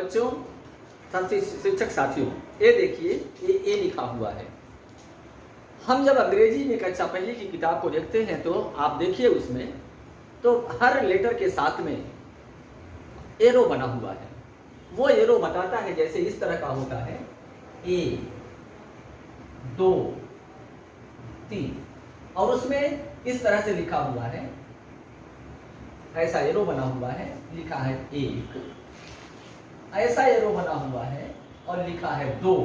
बच्चों, शिक्षक साथियों, ये देखिए ये ए लिखा हुआ है। हम जब अंग्रेजी में कक्षा पहली की किताब को देखते हैं तो आप देखिए उसमें तो हर लेटर के साथ में एरो बना हुआ है। वो एरो बताता है जैसे इस तरह का होता है 1 2 3 और उसमें इस तरह से लिखा हुआ है, ऐसा एरो बना हुआ है, लिखा है 1, ऐसा एरो बना हुआ है और लिखा है 2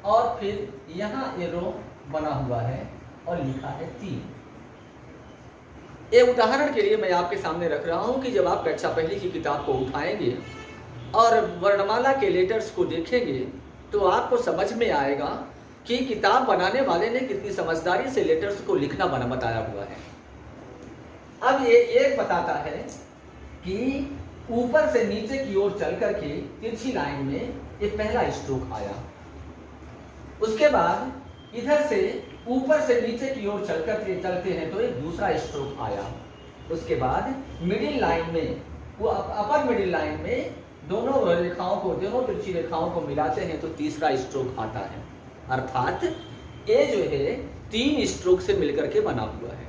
और फिर यहाँ एरो बना हुआ है और लिखा है 3। एक उदाहरण के लिए मैं आपके सामने रख रहा हूं कि जब आप कक्षा पहली की किताब को उठाएंगे और वर्णमाला के लेटर्स को देखेंगे तो आपको समझ में आएगा कि किताब बनाने वाले ने कितनी समझदारी से लेटर्स को लिखना बताया हुआ है। अब ये एक बताता है कि ऊपर से नीचे की ओर चल करके तिरछी लाइन में एक पहला स्ट्रोक आया, उसके बाद इधर से ऊपर से नीचे की ओर चलते हैं तो एक दूसरा स्ट्रोक आया, उसके बाद मिडिल लाइन में वो अपर मिडिल लाइन में दोनों रेखाओं को, दोनों तिरछी रेखाओं को मिलाते हैं तो तीसरा स्ट्रोक आता है। अर्थात ये जो है 3 स्ट्रोक से मिलकर के बना हुआ है।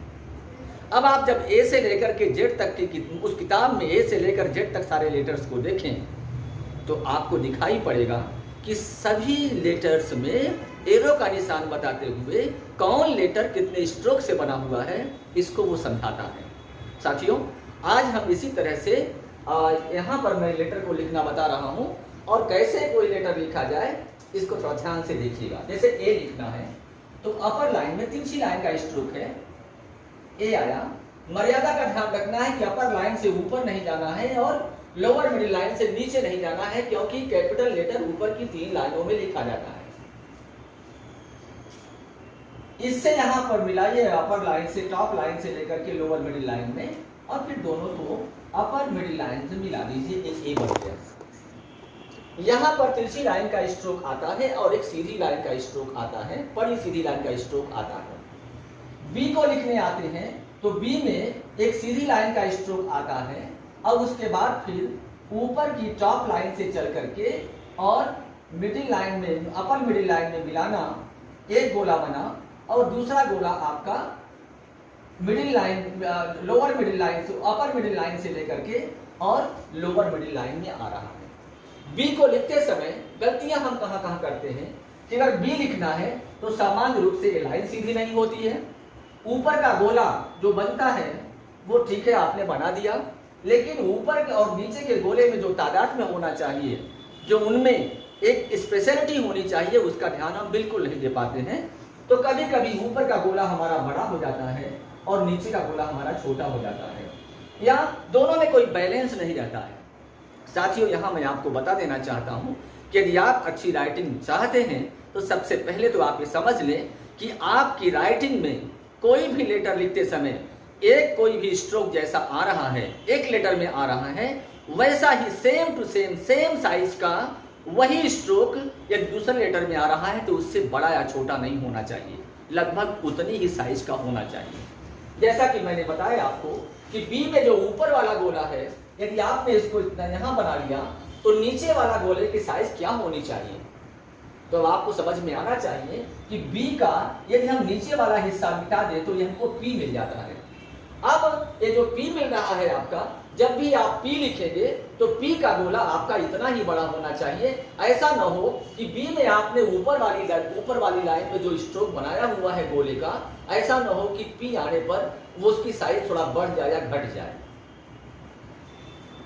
अब आप जब ए से लेकर के जेड तक की उस किताब में ए से लेकर जेड तक सारे लेटर्स को देखें तो आपको दिखाई पड़ेगा कि सभी लेटर्स में एरो का निशान बताते हुए कौन लेटर कितने स्ट्रोक से बना हुआ है इसको वो समझाता है। साथियों, आज हम इसी तरह से यहाँ पर मैं लेटर को लिखना बता रहा हूँ और कैसे कोई लेटर लिखा जाए इसको थोड़ा ध्यान से देखिएगा। जैसे ए लिखना है तो अपर लाइन में तिरछी लाइन का स्ट्रोक है, ए आया। मर्यादा का ध्यान रखना है कि अपर लाइन से ऊपर नहीं जाना है और लोअर मिडिल लाइन से नीचे नहीं जाना है, क्योंकि कैपिटल लेटर ऊपर की 3 लाइनों में लिखा जाता है। इससे यहां पर मिलाइए अपर लाइन से, टॉप लाइन से लेकर के लोअर मिडिल लाइन में और फिर दोनों को अपर मिडिल लाइन से मिला दीजिए, एक ए बन गया। यहां पर तिरछी लाइन का स्ट्रोक आता है और एक सीधी लाइन का स्ट्रोक आता है, बड़ी सीधी लाइन का स्ट्रोक आता है। बी को लिखने आते हैं तो बी में एक सीधी लाइन का स्ट्रोक आता है और उसके बाद फिर ऊपर की टॉप लाइन से चल करके और मिडिल लाइन में, अपर मिडिल लाइन में मिलाना, एक गोला बना और दूसरा गोला आपका middle line, lower middle line से, अपर मिडिल लाइन से लेकर के और लोअर मिडिल लाइन में आ रहा है। बी को लिखते समय गलतियां हम कहां करते हैं कि अगर बी लिखना है तो सामान्य रूप से ये लाइन सीधी नहीं होती है। ऊपर का गोला जो बनता है वो ठीक है आपने बना दिया, लेकिन ऊपर और नीचे के गोले में जो तादाद में होना चाहिए, जो उनमें एक स्पेशलिटी होनी चाहिए, उसका ध्यान हम बिल्कुल नहीं दे पाते हैं। तो कभी कभी ऊपर का गोला हमारा बड़ा हो जाता है और नीचे का गोला हमारा छोटा हो जाता है, या दोनों में कोई बैलेंस नहीं रहता है। साथियों, यहाँ मैं आपको बता देना चाहता हूँ कि यदि आप अच्छी राइटिंग चाहते हैं तो सबसे पहले तो आप ये समझ लें कि आपकी राइटिंग में कोई भी लेटर लिखते समय एक कोई भी स्ट्रोक जैसा आ रहा है, एक लेटर में आ रहा है, वैसा ही सेम टू सेम साइज का वही स्ट्रोक यदि दूसरे लेटर में आ रहा है तो उससे बड़ा या छोटा नहीं होना चाहिए, लगभग उतनी ही साइज का होना चाहिए। जैसा कि मैंने बताया आपको कि बी में जो ऊपर वाला गोला है, यदि आपने इसको इतना यहाँ बना लिया तो नीचे वाला गोले की साइज क्या होनी चाहिए, तो आपको समझ में आना चाहिए कि बी का यदि हम नीचे वाला हिस्सा मिटा दें तो ये हमको पी मिल जाता है। अब ये जो पी मिल रहा है आपका, जब भी आप पी लिखेंगे तो पी का गोला आपका इतना ही बड़ा होना चाहिए। ऐसा न हो कि बी में आपने ऊपर वाली लाइन में जो स्ट्रोक बनाया हुआ है गोले का, ऐसा न हो कि पी आने पर वो उसकी साइज थोड़ा बढ़ जाए या घट जाए।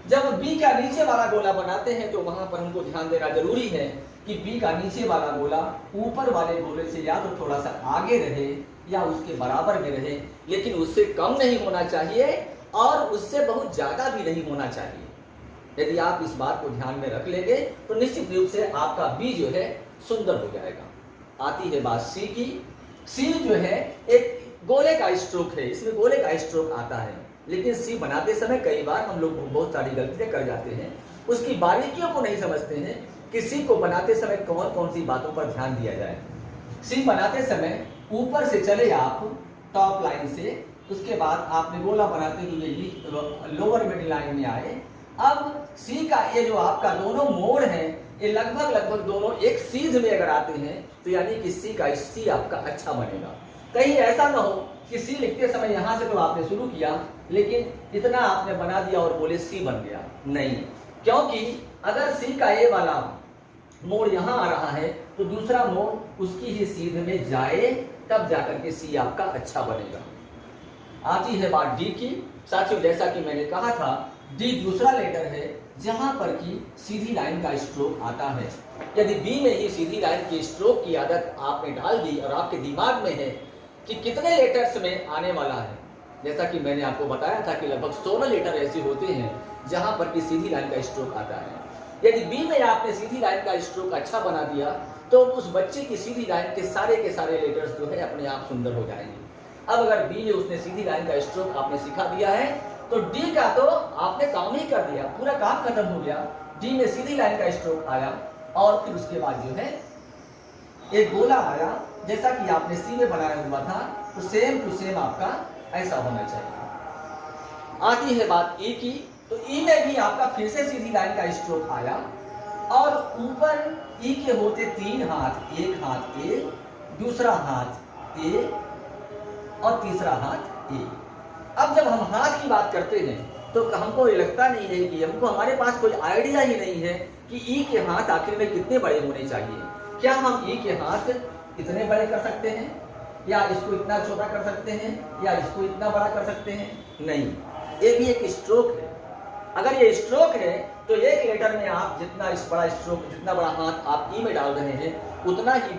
जब बी का नीचे वाला गोला बनाते हैं तो वहां पर हमको ध्यान देना जरूरी है कि बी का नीचे वाला गोला ऊपर वाले गोले से या तो थोड़ा सा आगे रहे या उसके बराबर में रहे, लेकिन उससे कम नहीं होना चाहिए और उससे बहुत ज्यादा भी नहीं होना चाहिए। यदि आप इस बात को ध्यान में रख लेंगे तो निश्चित रूप से आपका बी जो है सुंदर हो जाएगा। आती है बात सी की। सी जो है एक गोले का स्ट्रोक है, इसमें गोले का स्ट्रोक आता है, लेकिन सी बनाते समय कई बार हम लोग बहुत सारी गलतियां कर जाते हैं, उसकी बारीकियों को नहीं समझते हैं कि सी को बनाते समय कौन कौन सी बातों पर ध्यान दिया जाए। सी बनाते समय ऊपर से चले आप टॉप लाइन से, उसके बाद आपने गोला बनाते हुए लोअर मिडिल लाइन में आए अब सी का ये जो आपका दोनों मोड़ हैं, ये लगभग दोनों एक सीध में अगर आते हैं तो यानी कि सी आपका अच्छा बनेगा। कहीं ऐसा ना हो कि सी लिखते समय यहां से तो आपने शुरू किया लेकिन इतना आपने बना दिया और बोले सी बन गया, नहीं। क्योंकि अगर सी का ये वाला मोड़ यहां आ रहा है तो दूसरा मोड़ उसकी ही सीध में जाए, तब जाकर के सी आपका अच्छा बनेगा। आती है बात डी की। साथियों, जैसा कि मैंने कहा था, डी दूसरा लेटर है जहां पर की सीधी लाइन का स्ट्रोक आता है। यदि बी में ही सीधी लाइन की स्ट्रोक की आदत आपने डाल दी और आपके दिमाग में है कि कितने लेटर्स में आने वाला है, जैसा कि मैंने आपको बताया था कि लगभग 16 लेटर ऐसे होते हैं जहां पर की सीधी लाइन का स्ट्रोक आता है। यदि बी में आपने सीधी लाइन का स्ट्रोक अच्छा बना दिया तो उस बच्चे की सीधी लाइन के सारे लेटर्स जो है अपने आप सुंदर हो जाएंगे। अब अगर बी में उसने सीधी लाइन का स्ट्रोक आपने सिखा दिया है तो डी का तो आपने काम ही कर दिया, पूरा काम खत्म हो गया। डी में सीधी लाइन का स्ट्रोक आया और फिर उसके बाद जो है एक गोला आया, जैसा कि आपने सी में बनाया हुआ था, तो सेम टू सेम आपका ऐसा होना चाहिए। आती है बात ई की। तो ई में भी आपका फिर से सीधी लाइन का स्ट्रोक आया और ऊपर ई के होते 3 हाथ, एक हाथ ए, दूसरा हाथ ए और तीसरा हाथ ए। अब जब हम हाथ की बात करते हैं तो हमको ये लगता नहीं है कि हमारे पास कोई आइडिया ही नहीं है कि ई के हाथ आखिर में कितने बड़े होने चाहिए। क्या हम ई के हाथ इतने बड़े कर सकते हैं, या इसको इतना छोटा कर सकते हैं, या इसको इतना बड़ा कर सकते हैं? नहीं, ये भी एक स्ट्रोक है। अगर ये स्ट्रोक है तो एक लेटर में आप जितना इस बड़ा स्ट्रोक, जितना बड़ा हाथ आप ई में डाल रहे हैं उतना ही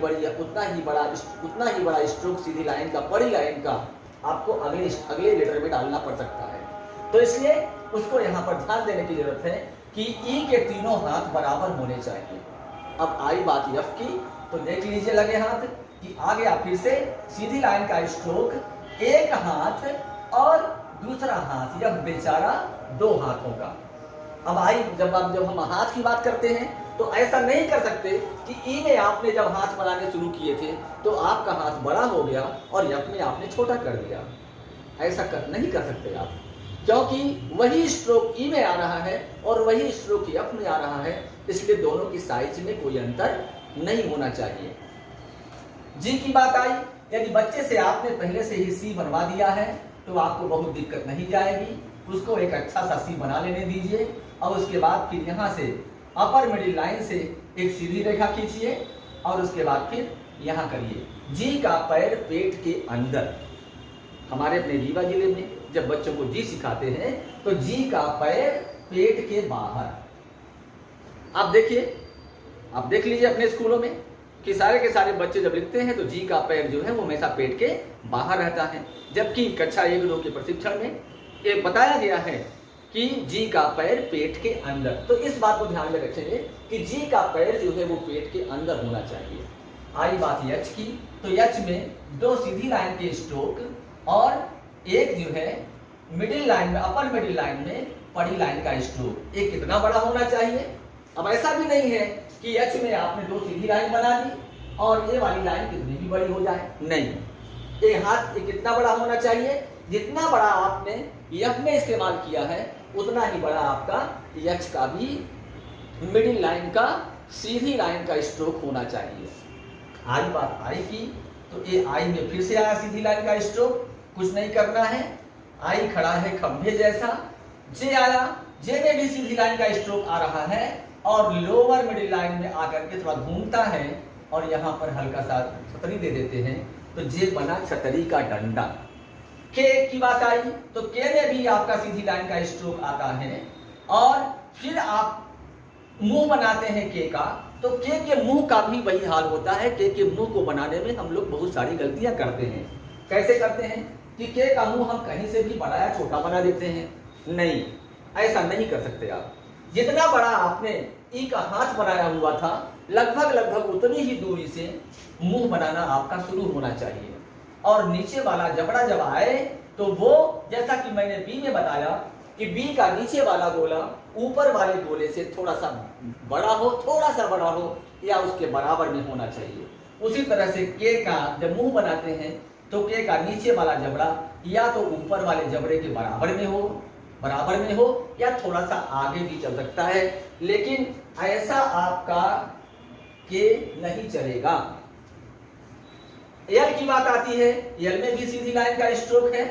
बड़ा स्ट्रोक सीधी लाइन का, बड़ी लाइन का आपको अगले लेटर में डालना पड़ सकता है। तो इसलिए उसको यहाँ पर ध्यान देने की जरूरत है कि ई के तीनों हाथ बराबर होने चाहिए। अब आई बात एफ की। तो देख लीजिए लगे हाथ कि आ गया फिर से सीधी लाइन का स्ट्रोक, एक हाथ और दूसरा हाथ, यह बेचारा 2 हाथों का। अब आई जब हम हाथ की बात करते हैं तो ऐसा नहीं कर सकते कि ई में आपने जब हाथ बनाने शुरू किए थे तो आपका हाथ बड़ा हो गया और एफ में आपने छोटा कर दिया। ऐसा नहीं कर सकते आप, क्योंकि वही स्ट्रोक ई में आ रहा है और वही स्ट्रोक एफ में आ रहा है, इसलिए दोनों की साइज में कोई अंतर नहीं होना चाहिए। जी की बात आई। यदि बच्चे से आपने पहले से ही सी बनवा दिया है तो आपको बहुत दिक्कत नहीं जाएगी, उसको एक अच्छा सा सी बना लेने दीजिए और उसके बाद फिर यहाँ से अपर मिडिल लाइन से एक सीधी रेखा खींचिए और उसके बाद फिर यहाँ करिए जी का पैर पेट के अंदर। हमारे अपने रीवा जिले में जब बच्चों को जी सिखाते हैं तो जी का पैर पेट के बाहर। आप देखिए, आप देख लीजिए अपने स्कूलों में कि सारे के सारे बच्चे जब लिखते हैं तो जी का पैर जो है वो हमेशा पेट के बाहर रहता है, जबकि कक्षा 1-2 के प्रशिक्षण में ये बताया गया है कि जी का पैर पेट के अंदर। तो इस बात को ध्यान में रखेंगे कि जी का पैर जो है वो पेट के अंदर होना चाहिए। आई बात एच की। तो एच में 2 सीधी लाइन के स्ट्रोक और एक जो है मिडिल लाइन में, अपर मिडिल लाइन में बड़ी लाइन का स्ट्रोक। एक कितना बड़ा होना चाहिए? अब ऐसा भी नहीं है कि एच में आपने 2 सीधी लाइन बना दी और ये वाली लाइन कितनी भी बड़ी हो जाए, नहीं। ये हाथ कितना बड़ा होना चाहिए? जितना बड़ा आपने एफ में इस्तेमाल किया है उतना ही बड़ा आपका एच का भी मिडिल लाइन का, सीधी लाइन का स्ट्रोक होना चाहिए। आई बात आई की। तो ये आई में फिर से आया सीधी लाइन का स्ट्रोक, कुछ नहीं करना है। आई खड़ा है खंभे जैसा। जे आया, जे में भी सीधी लाइन का स्ट्रोक आ रहा है और लोअर मिडिल लाइन में आकर के थोड़ा घूमता है और यहाँ पर हल्का सा छतरी दे देते हैं, तो जे बना छतरी का डंडा। के की बात आई तो के में भी आपका सीधी लाइन का स्ट्रोक आता है और फिर आप मुंह बनाते हैं के का, तो के मुंह का भी वही हाल होता है। के मुंह को बनाने में हम लोग बहुत सारी गलतियां करते हैं। कैसे करते हैं कि के का मुंह हम कहीं से भी बड़ा या छोटा बना देते हैं? नहीं, ऐसा नहीं कर सकते आप। जितना बड़ा आपने ई का हाथ बनाया हुआ था लगभग उतनी ही दूरी से मुंह बनाना आपका शुरू होना चाहिए। और नीचे वाला जबड़ा जब आए तो वो, जैसा कि मैंने बी में बताया कि बी का नीचे वाला गोला ऊपर वाले गोले से थोड़ा सा बड़ा हो या उसके बराबर में होना चाहिए। उसी तरह से के का जब मुंह बनाते हैं तो के का नीचे वाला जबड़ा या तो ऊपर वाले जबड़े के बराबर में हो बराबर में हो या थोड़ा सा आगे भी चल सकता है, लेकिन ऐसा आपका के नहीं चलेगा। एल की बात आती है, एल में भी सीधी लाइन का स्ट्रोक है,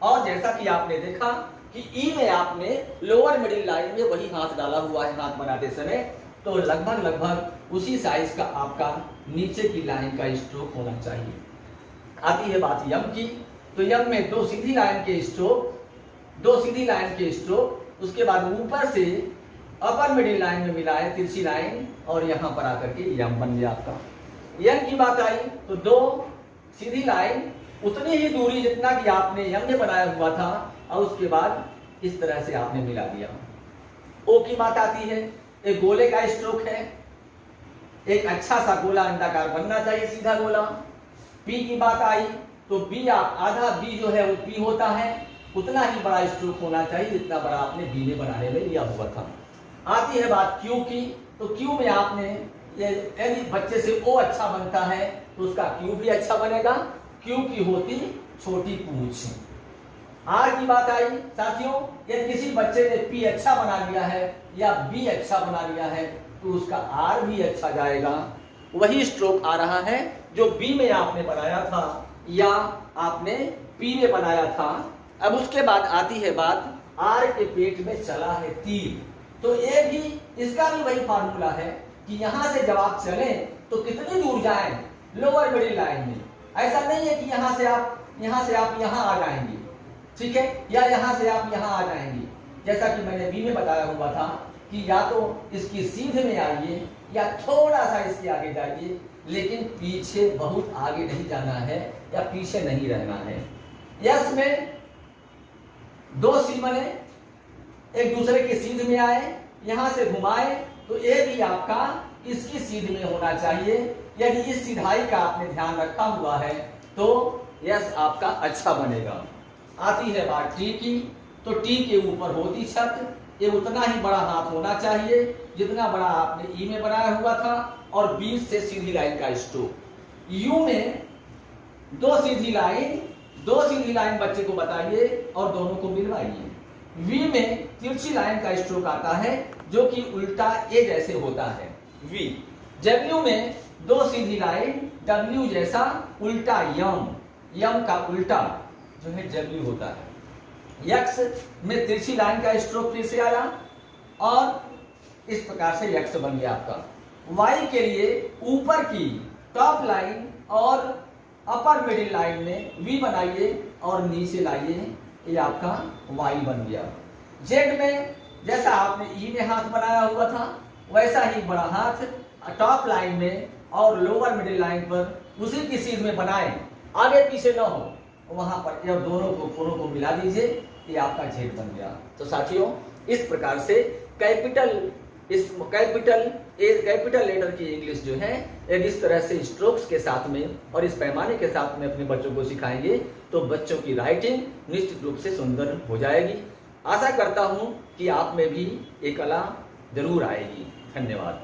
और जैसा कि आपने देखा कि ई में आपने लोअर मिडिल लाइन में वही हाथ डाला हुआ है हाथ बनाते समय, तो लगभग उसी साइज का आपका नीचे की लाइन का स्ट्रोक होना चाहिए। आती है बात यम की, तो यम में दो सीधी लाइन के स्ट्रोक, उसके बाद ऊपर से अपर मिडिल लाइन में मिलाए तिरछी लाइन, और यहां पर आकर के यम बन गया आपका। यम की बात आई तो दो सीधी लाइन उतनी ही दूरी जितना कि आपने यम में बनाया हुआ था, और उसके बाद इस तरह से आपने मिला दिया। ओ की बात आती है, एक गोले का स्ट्रोक है, एक अच्छा सा गोला अंडाकार बनना चाहिए, सीधा गोला। पी की बात आई तो बी आधा बी जो है वो पी होता है, उतना ही बड़ा स्ट्रोक होना चाहिए जितना बड़ा आपने बी में बनाने में लिया हुआ था। आती है बात क्यू की, तो क्यू में आपने यदि बच्चे से ओ अच्छा बनता है तो उसका क्यू भी अच्छा बनेगा, क्यू की होती छोटी पूंछ। आर की बात आई साथियों, यदि किसी बच्चे ने पी अच्छा बना लिया है या बी अच्छा बना लिया है तो उसका आर भी अच्छा जाएगा। वही स्ट्रोक आ रहा है जो बी में आपने बनाया था या आपने पी में बनाया था। अब उसके बाद आती है बात आर के पेट में चला है तीर, तो ये भी इसका भी वही फार्मूला है कि यहां से जब आप चलें तो कितनी दूर जाएं लोअर मिडिल लाइन में। ऐसा नहीं है कि यहां से आप यहां आ जाएंगे, ठीक है, या यहां से आप यहां आ जाएंगे, जैसा कि मैंने बी में बताया हुआ था कि या तो इसकी सीधे में आइए या थोड़ा सा इसके आगे जाइए, लेकिन पीछे बहुत आगे नहीं जाना है या पीछे नहीं रहना है। यस में दो सी बने, एक दूसरे के सीध में आए, यहां से घुमाए तो ये भी आपका इसकी सीध में होना चाहिए। यदि इस सीधाई का आपने ध्यान रखा हुआ है तो यस आपका अच्छा बनेगा। आती है बात टी की, तो टी के ऊपर होती छत, ये उतना ही बड़ा हाथ होना चाहिए जितना बड़ा आपने ई में बनाया हुआ था, और बीच से सीधी लाइन का स्ट्रोक। यू में दो सीधी लाइन बच्चे को बताइए और दोनों को मिलवाइए। वी में तिरछी लाइन का स्ट्रोक आता है जो कि उल्टा ए जैसे होता है वी। डब्ल्यू में दो सीधी लाइन, डब्ल्यू जैसा उल्टा यम का उल्टा जो है डब्ल्यू होता है। यक्स में तिरछी लाइन का स्ट्रोक फिर से आया और इस प्रकार से यक्स बन गया आपका। वाई के लिए ऊपर की टॉप लाइन और अपर मिडिल लाइन में वी बनाइए और नीचे लाइए, ये आपका वाई बन गया। जेड में जैसा आपने ई में हाथ बनाया हुआ था वैसा ही बड़ा हाथ टॉप लाइन में और लोअर मिडिल लाइन पर उसी की सीध में बनाएं, आगे पीछे न हो, वहां पर जब दोनों को मिला दीजिए, ये आपका जेड बन गया। तो साथियों इस प्रकार से कैपिटल लेटर की इंग्लिश जो है इस तरह से स्ट्रोक्स के साथ में और इस पैमाने के साथ में अपने बच्चों को सिखाएंगे तो बच्चों की राइटिंग निश्चित रूप से सुंदर हो जाएगी। आशा करता हूं कि आप में भी ये कला जरूर आएगी। धन्यवाद।